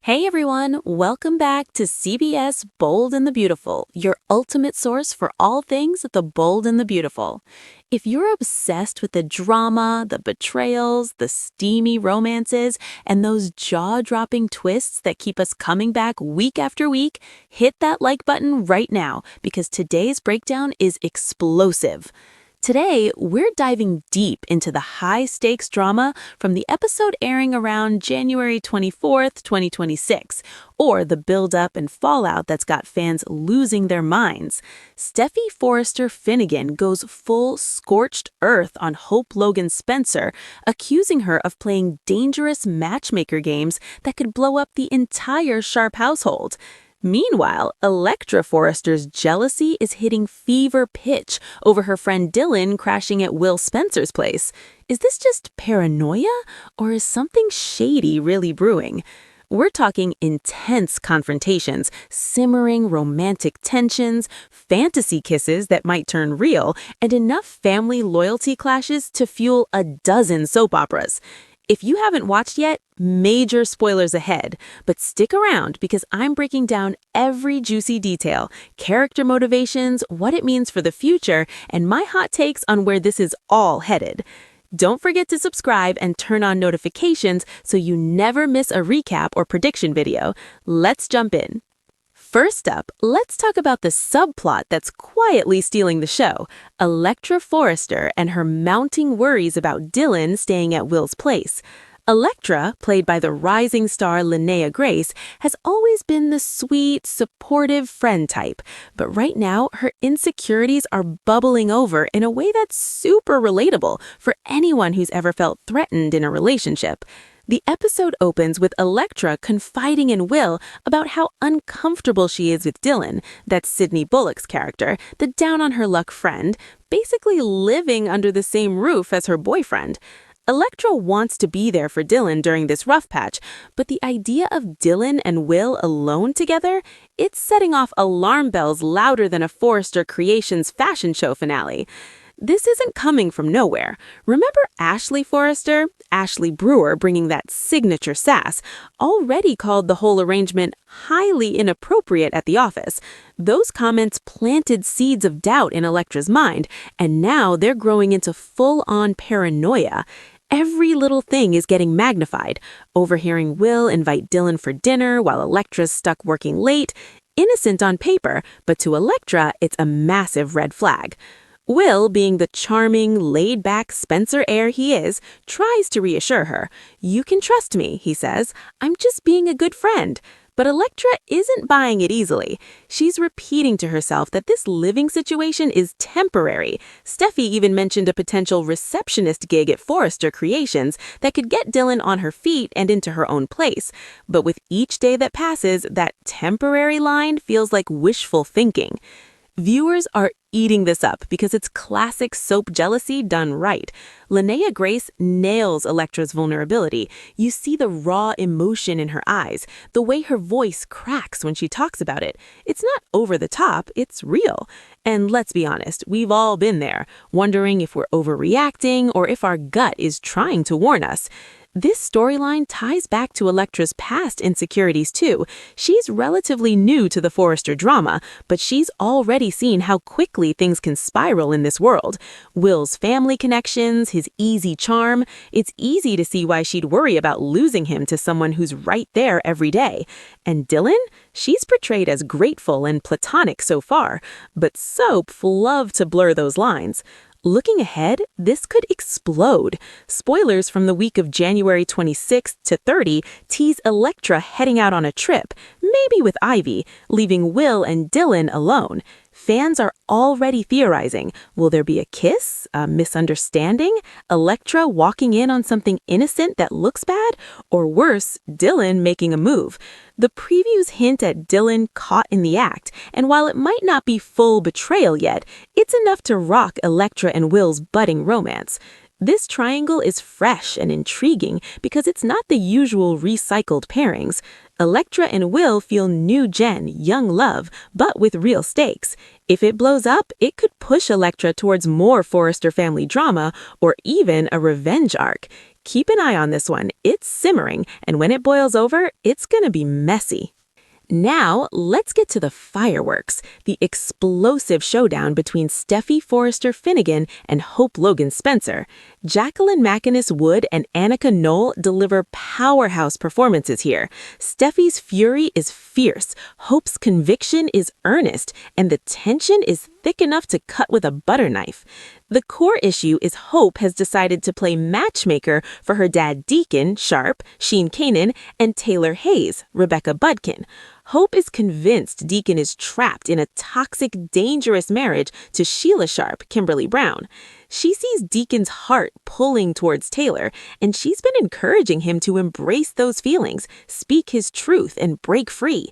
Hey everyone, welcome back to CBS Bold and the Beautiful, your ultimate source for all things the bold and the beautiful. If you're obsessed with the drama, the betrayals, the steamy romances, and those jaw-dropping twists that keep us coming back week after week, hit that like button right now because today's breakdown is explosive. Today, we're diving deep into the high-stakes drama from the episode airing around January 24th, 2026, or the build-up and fallout that's got fans losing their minds. Steffy Forrester Finnegan goes full scorched earth on Hope Logan Spencer, accusing her of playing dangerous matchmaker games that could blow up the entire Sharp household. Meanwhile, Electra Forrester's jealousy is hitting fever pitch over her friend Dylan crashing at Will Spencer's place. Is this just paranoia, or is something shady really brewing? We're talking intense confrontations, simmering romantic tensions, fantasy kisses that might turn real, and enough family loyalty clashes to fuel a dozen soap operas. If you haven't watched yet, major spoilers ahead, but stick around because I'm breaking down every juicy detail, character motivations, what it means for the future, and my hot takes on where this is all headed. Don't forget to subscribe and turn on notifications so you never miss a recap or prediction video. Let's jump in. First up, let's talk about the subplot that's quietly stealing the show, Electra Forrester and her mounting worries about Dylan staying at Will's place. Electra, played by the rising star Linnea Grace, has always been the sweet, supportive friend type, but right now her insecurities are bubbling over in a way that's super relatable for anyone who's ever felt threatened in a relationship. The episode opens with Electra confiding in Will about how uncomfortable she is with Dylan, that's Sydney Bullock's character, the down-on-her-luck friend, basically living under the same roof as her boyfriend. Electra wants to be there for Dylan during this rough patch, but the idea of Dylan and Will alone together, it's setting off alarm bells louder than a Forrester Creations fashion show finale. This isn't coming from nowhere. Remember Ashley Forrester, Ashley Brewer bringing that signature sass, already called the whole arrangement highly inappropriate at the office. Those comments planted seeds of doubt in Electra's mind, and now they're growing into full-on paranoia. Every little thing is getting magnified. Overhearing Will invite Dylan for dinner while Electra's stuck working late. Innocent on paper, but to Electra, it's a massive red flag. Will, being the charming, laid-back Spencer heir he is, tries to reassure her. "You can trust me," he says. "I'm just being a good friend." But Electra isn't buying it easily. She's repeating to herself that this living situation is temporary. Steffy even mentioned a potential receptionist gig at Forrester Creations that could get Dylan on her feet and into her own place. But with each day that passes, that temporary line feels like wishful thinking. Viewers are eating this up because it's classic soap jealousy done right. Linnea Grace nails Electra's vulnerability. You see the raw emotion in her eyes, the way her voice cracks when she talks about it. It's not over the top, it's real. And let's be honest, we've all been there, wondering if we're overreacting or if our gut is trying to warn us. This storyline ties back to Electra's past insecurities too. She's relatively new to the Forrester drama, but she's already seen how quickly things can spiral in this world. Will's family connections, his easy charm, it's easy to see why she'd worry about losing him to someone who's right there every day. And Dylan? She's portrayed as grateful and platonic so far, but soaps love to blur those lines. Looking ahead, this could explode. Spoilers from the week of January 26th to 30 tease Electra heading out on a trip, maybe with Ivy, leaving Will and Dylan alone. Fans are already theorizing. Will there be a kiss? A misunderstanding? Electra walking in on something innocent that looks bad? Or worse, Dylan making a move? The previews hint at Dylan caught in the act, and while it might not be full betrayal yet, it's enough to rock Electra and Will's budding romance. This triangle is fresh and intriguing because it's not the usual recycled pairings. Electra and Will feel new gen, young love, but with real stakes. If it blows up, it could push Electra towards more Forrester family drama or even a revenge arc. Keep an eye on this one. It's simmering, and when it boils over, it's gonna be messy. Now, let's get to the fireworks, the explosive showdown between Steffy Forrester Finnegan and Hope Logan Spencer. Jacqueline McInnes Wood and Annika Knoll deliver powerhouse performances here. Steffy's fury is fierce, Hope's conviction is earnest, and the tension is thick enough to cut with a butter knife. The core issue is Hope has decided to play matchmaker for her dad Deacon, Sharp, Sheen Kanan, and Taylor Hayes, Rebecca Budkin. Hope is convinced Deacon is trapped in a toxic, dangerous marriage to Sheila Sharp, Kimberly Brown. She sees Deacon's heart pulling towards Taylor, and she's been encouraging him to embrace those feelings, speak his truth, and break free.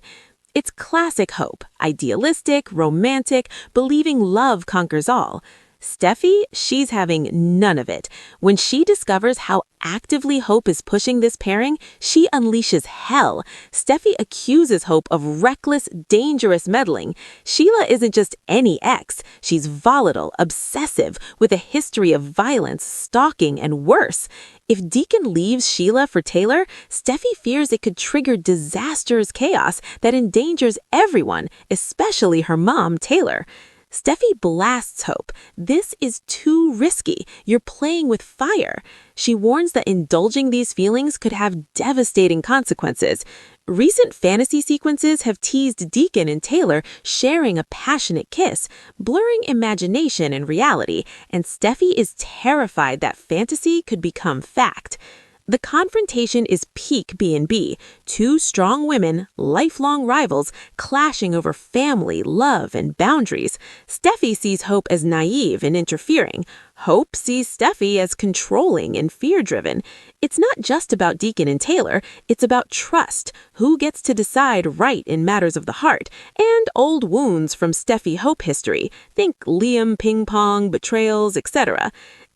It's classic Hope, idealistic, romantic, believing love conquers all. Steffy, she's having none of it. When she discovers how actively Hope is pushing this pairing, she unleashes hell. Steffy accuses Hope of reckless, dangerous meddling. Sheila isn't just any ex. She's volatile, obsessive, with a history of violence, stalking, and worse. If Deacon leaves Sheila for Taylor, Steffy fears it could trigger disastrous chaos that endangers everyone, especially her mom, Taylor. Steffy blasts Hope. This is too risky. You're playing with fire. She warns that indulging these feelings could have devastating consequences. Recent fantasy sequences have teased Deacon and Taylor sharing a passionate kiss, blurring imagination and reality, and Steffy is terrified that fantasy could become fact. The confrontation is peak B&B, two strong women, lifelong rivals, clashing over family, love, and boundaries. Steffy sees Hope as naive and interfering. Hope sees Steffy as controlling and fear-driven. It's not just about Deacon and Taylor, it's about trust, who gets to decide right in matters of the heart, and old wounds from Steffy-Hope history. Think Liam, ping-pong, betrayals, etc.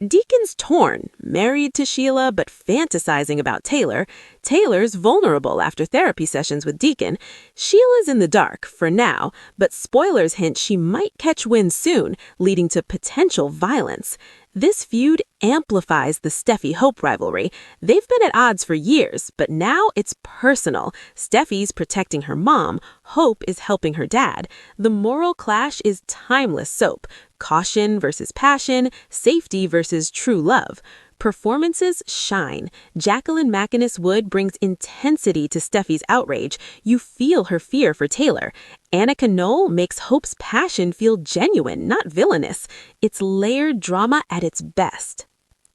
Deacon's torn, married to Sheila but fantasizing about Taylor. Taylor's vulnerable after therapy sessions with Deacon. Sheila's in the dark, for now, but spoilers hint she might catch wind soon, leading to potential violence. This feud amplifies the Steffy-Hope rivalry. They've been at odds for years, but now it's personal. Steffy's protecting her mom, Hope is helping her dad. The moral clash is timeless soap. Caution versus passion, safety versus true love. Performances shine. Jacqueline McInnes Wood brings intensity to Steffy's outrage. You feel her fear for Taylor. Annika Knoll makes Hope's passion feel genuine, not villainous. It's layered drama at its best.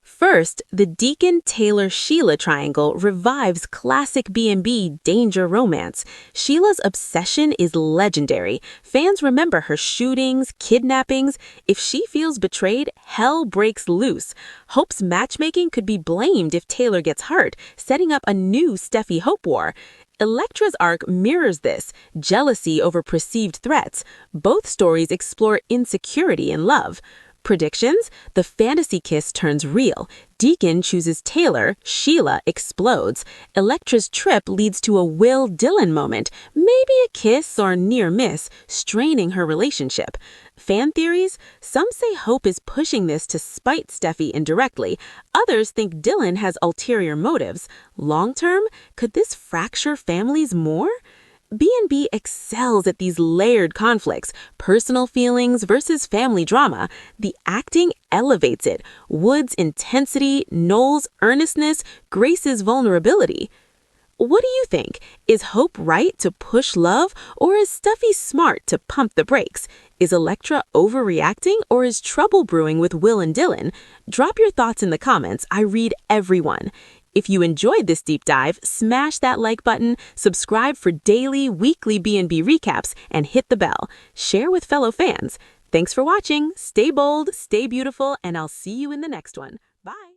First, the Deacon-Taylor-Sheila triangle revives classic B&B danger romance. Sheila's obsession is legendary. Fans remember her shootings, kidnappings. If she feels betrayed, hell breaks loose. Hope's matchmaking could be blamed if Taylor gets hurt, setting up a new Steffy-Hope war. Electra's arc mirrors this, jealousy over perceived threats. Both stories explore insecurity in love. Predictions? The fantasy kiss turns real. Deacon chooses Taylor, Sheila explodes. Electra's trip leads to a Will Dylan moment, maybe a kiss or near miss, straining her relationship. Fan theories? Some say Hope is pushing this to spite Steffy indirectly. Others think Dylan has ulterior motives. Long term, could this fracture families more? B&B excels at these layered conflicts, personal feelings versus family drama. The acting elevates it. Wood's intensity, Knoll's earnestness, Grace's vulnerability. What do you think? Is Hope right to push love, or is Steffy smart to pump the brakes? Is Electra overreacting, or is trouble brewing with Will and Dylan? Drop your thoughts in the comments. I read everyone. If you enjoyed this deep dive, smash that like button, subscribe for daily, weekly B&B recaps, and hit the bell. Share with fellow fans. Thanks for watching. Stay bold, stay beautiful, and I'll see you in the next one. Bye.